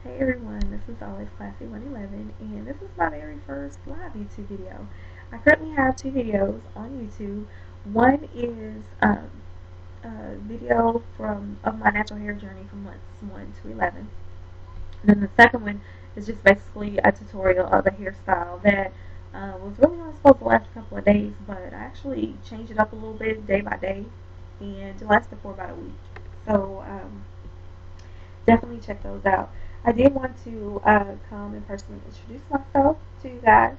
Hey everyone, this is Always Classy 111, and this is my very first live YouTube video. I currently have two videos on YouTube. One is a video of my natural hair journey from months 1 to 11. And then the second one is just basically a tutorial of a hairstyle that was really only supposed to last a couple of days, but I actually changed it up a little bit day by day, and it lasted for about a week. So definitely check those out. I did want to come and personally introduce myself to you guys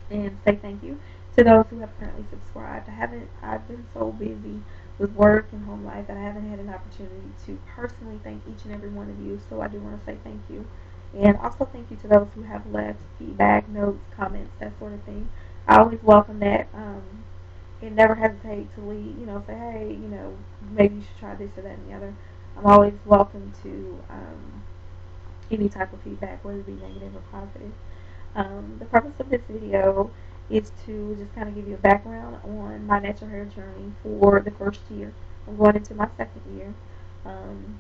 and say thank you to those who have currently subscribed. I've been so busy with work and home life that I haven't had an opportunity to personally thank each and every one of you. So I do want to say thank you. And also thank you to those who have left feedback, notes, comments, that sort of thing. I always welcome that. And never hesitate to leave, say, hey, maybe you should try this or that and the other. I'm always welcome to any type of feedback, whether it be negative or positive. The purpose of this video is to just kind of give you a background on my natural hair journey for the first year. I'm going into my second year. Um,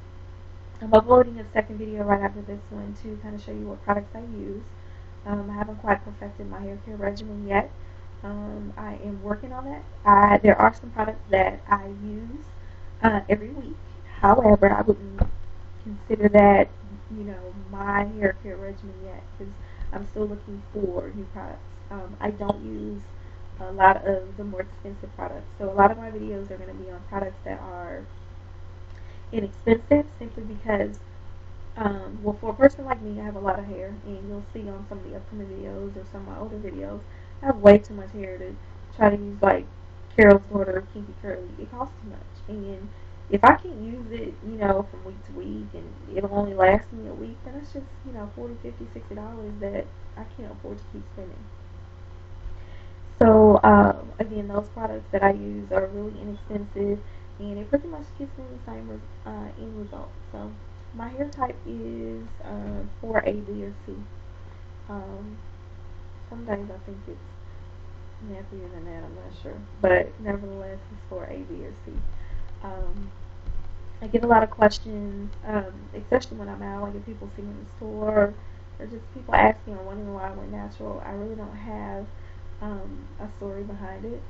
I'm uploading a second video right after this one to kind of show you what products I use. I haven't quite perfected my hair care regimen yet. I am working on that. There are some products that I use every week. However, I wouldn't consider that, my hair care regimen yet because I'm still looking for new products. I don't use a lot of the more expensive products. So a lot of my videos are going to be on products that are inexpensive simply because well, for a person like me, I have a lot of hair, and you'll see on some of the upcoming videos or some of my older videos, I have way too much hair to try to use like Carol's daughter, Kinky Curly. It costs too much, and if I can use it, from week to week, and it'll only last me a week, then it's just, 40, 50, $60 that I can't afford to keep spending. So, again, those products that I use are really inexpensive, and it pretty much gives me the same end result. So, my hair type is 4A, B, or C. Um, some days I think it's nappier than that, I'm not sure. But nevertheless, it's 4A, B, or C. Um, I get a lot of questions, especially when I'm out, like if people see me in the store, or just people asking or wondering why I went natural. I really don't have a story behind it.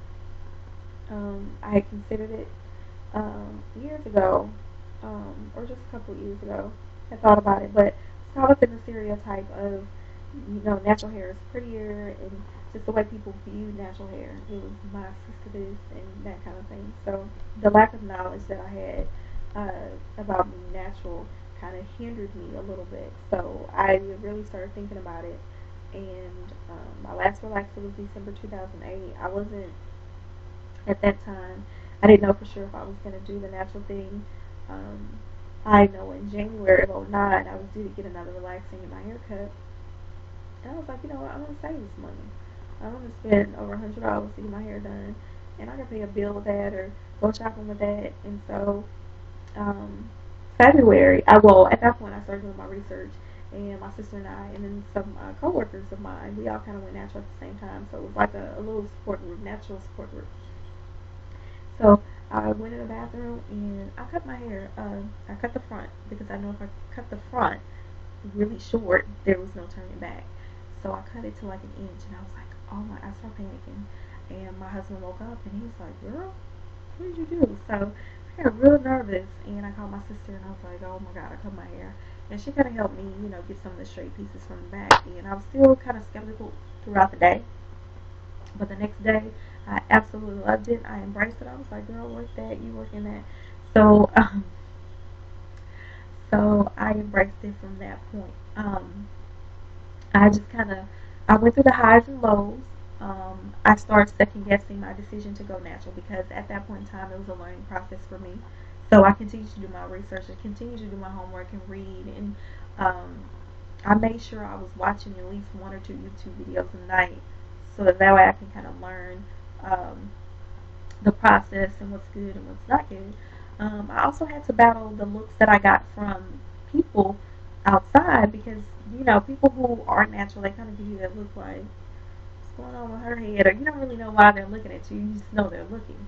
I had considered it years ago, or just a couple of years ago. I thought about it, but it's caught up in the stereotype of, natural hair is prettier and just the way people view natural hair. It was my sister this and that kind of thing. So the lack of knowledge that I had about being natural kind of hindered me a little bit. So I really started thinking about it. And my last relaxer was December 2008. I wasn't at that time. I didn't know for sure if I was going to do the natural thing. Um, I know in January of '09, I was due to get another relaxing in my haircut. And I was like, you know what, I'm going to save this money. I'm going to spend over $100 to get my hair done. And I can pay a bill with that or go shopping with that. And so, um, February, at that point, I started doing my research. And my sister and I, and then some coworkers of mine, we all kind of went natural at the same time. So it was like a little support group, natural support group. So I went in the bathroom and I cut my hair. I cut the front because I know if I cut the front really short, there was no turning back. So I cut it to like an inch, and I was like, oh my! I started panicking, and my husband woke up and he was like, girl, what did you do? So I got real nervous, and I called my sister and I was like, oh my god, I cut my hair, and she kind of helped me, get some of the straight pieces from the back, and I was still kind of skeptical throughout the day. But the next day, I absolutely loved it. I embraced it. I was like, girl, work that. You work in that. So, so I embraced it from that point. I just kind of, I went through the highs and lows. I started second guessing my decision to go natural because at that point in time, it was a learning process for me. So I continued to do my research and continued to do my homework and read. And um, I made sure I was watching at least one or two YouTube videos a night so that way I can kind of learn um, the process and what's good and what's not good. I also had to battle the looks that I got from people outside because, people who are natural, they kind of give you that look like, what's going on with her head? Or you don't really know why they're looking at you. You just know they're looking.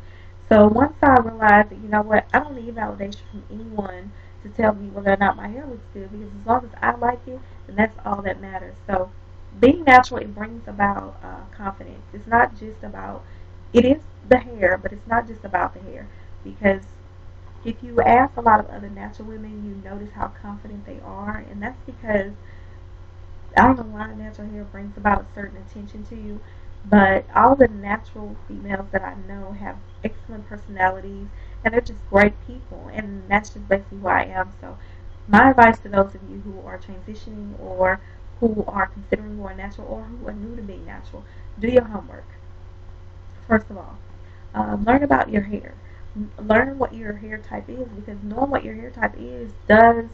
So once I realized that, I don't need validation from anyone to tell me whether or not my hair looks good, because as long as I like it, then that's all that matters. So being natural, it brings about confidence. It's not just about, it is the hair, but it's not just about the hair, because if you ask a lot of other natural women, you notice how confident they are, and that's because I don't know why natural hair brings about a certain attention to you, but all the natural females that I know have excellent personalities, and they're just great people, and that's just basically who I am. So my advice to those of you who are transitioning, or who are considering more natural, or who are new to being natural, do your homework. First of all, learn about your hair. Learn what your hair type is, because knowing what your hair type is does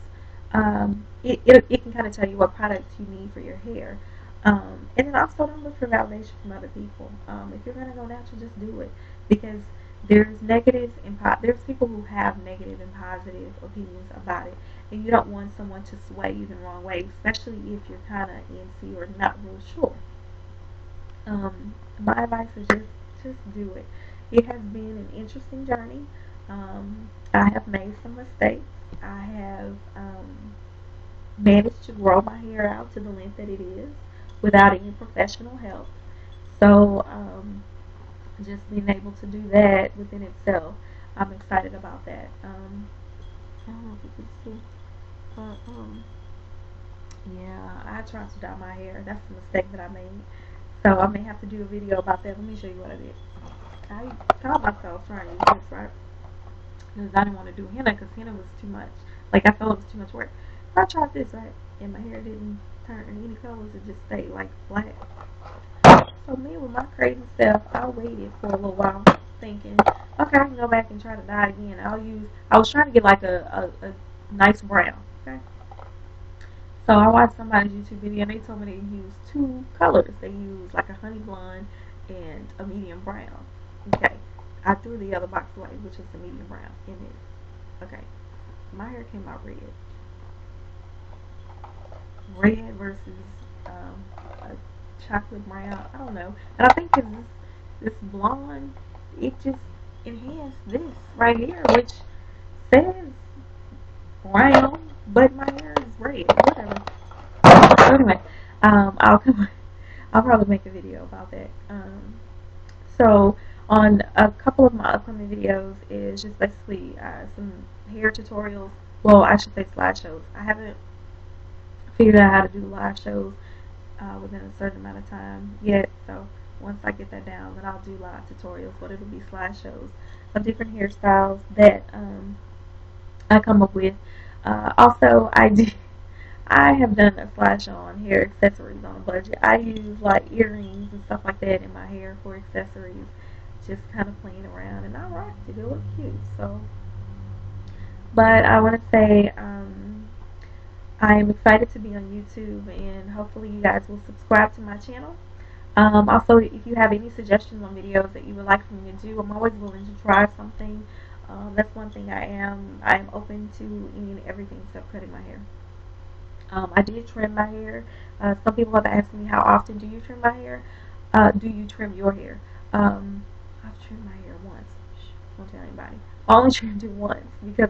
it can kind of tell you what products you need for your hair. And then also, don't look for validation from other people. If you're gonna go natural, just do it, because there's negative and there's people who have negative and positive opinions about it, and you don't want someone to sway you the wrong way, especially if you're kind of antsy or not real sure. My advice is just do it. It has been an interesting journey. I have made some mistakes. I have managed to grow my hair out to the length that it is without any professional help. So just being able to do that within itself, I'm excited about that. I don't know if you can see, but yeah, I tried to dye my hair. That's the mistake that I made. So I may have to do a video about that. Let me show you what I did. I caught myself trying to use this, right? Because I didn't want to do henna, because henna was too much. Like, I felt it was too much work. So I tried this, right? And my hair didn't turn any colors. It just stayed, like, black. So me, with my crazy self, I waited for a little while, thinking, okay, I can go back and try to dye again. I was trying to get, like, a nice brown, okay? So I watched somebody's YouTube video, and they told me they use two colors. They use, like, a honey blonde and a medium brown. Okay. I threw the other box away, which was the medium brown in it. Okay. My hair came out red. Red versus a chocolate brown. I don't know. And I think this blonde, it just enhanced this right here, which says brown, but my hair is red. Whatever. So anyway, I'll probably make a video about that. So on a couple of my upcoming videos is just basically some hair tutorials. Well, I should say slideshows. I haven't figured out how to do live shows within a certain amount of time yet. So once I get that down, then I'll do live tutorials. But it'll be slideshows of different hairstyles that I come up with. Also, I have done a slideshow on hair accessories on a budget. I use like earrings and stuff like that in my hair for accessories, just kind of playing around, and I rocked it. It looked cute. So, but I want to say I am excited to be on YouTube, and hopefully you guys will subscribe to my channel. Also, if you have any suggestions on videos that you would like for me to do, I'm always willing to try something. That's one thing I am open to any and everything except cutting my hair. I did trim my hair. Some people have asked me, how often do you trim my hair? Do you trim your hair? I've trimmed my hair once. Shh, don't tell anybody. I only trimmed it once because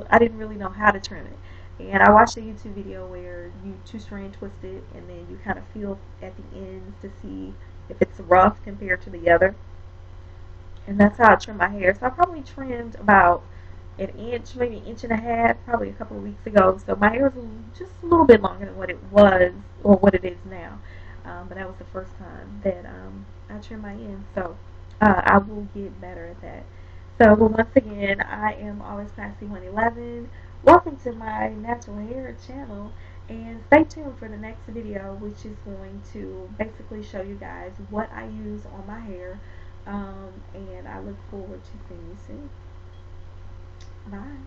I didn't really know how to trim it. And I watched a YouTube video where you two-strand twist it, and then you kind of feel at the ends to see if it's rough compared to the other. And that's how I trim my hair. So I probably trimmed about an inch, maybe an inch and a half, probably a couple of weeks ago. So my hair was just a little bit longer than what it was, or what it is now. But that was the first time that I trimmed my ends. So I will get better at that. So, well, once again, I am Always Classy 111. Welcome to my natural hair channel, and stay tuned for the next video, which is going to basically show you guys what I use on my hair, and I look forward to seeing you soon. Bye.